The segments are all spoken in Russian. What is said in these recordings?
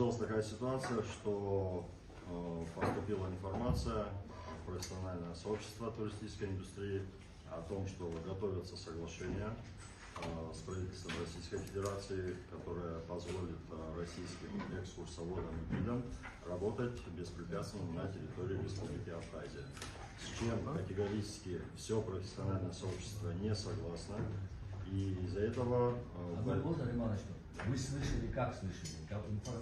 Сложилась такая ситуация, что поступила информация в профессиональное сообщество туристической индустрии о том, что готовятся соглашения с правительством Российской Федерации, которое позволит российским экскурсоводам и гидам работать беспрепятственно на территории Республики Абхазия. С чем категорически все профессиональное сообщество не согласно. И из-за этого... Вы слышали, как слышали?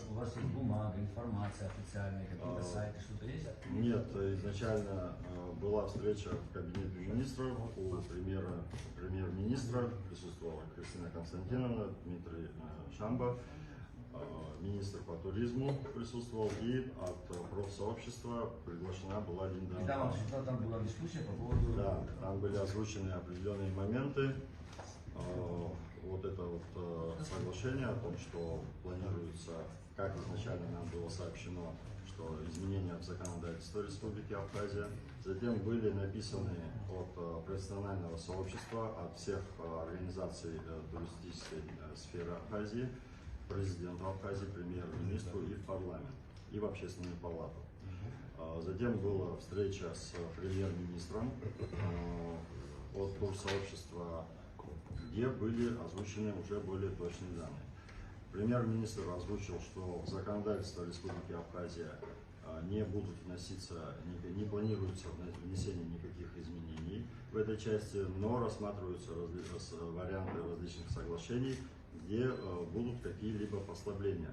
У вас есть бумага, информация официальная, какие-то сайты, что-то есть? Нет, изначально была встреча в кабинете министров, у премьер-министра присутствовала Кристина Константиновна, Дмитрий Шамба, министр по туризму присутствовал, и от профсообщества приглашена была Линда. И там была дискуссия по поводу... Да, там были озвучены определенные моменты. Вот это вот соглашение о том, что планируется, как изначально нам было сообщено, что изменения в законодательстве Республики Абхазия. Затем были написаны от профессионального сообщества, от всех организаций туристической сферы Абхазии, президенту Абхазии, премьер-министру и в парламент, и в общественную палату. Затем была встреча с премьер-министром от турсообщества, где были озвучены уже более точные данные. Премьер-министр озвучил, что в законодательство Республики Абхазия не будут вноситься, не планируется внесение никаких изменений в этой части, но рассматриваются варианты различных соглашений, где будут какие-либо послабления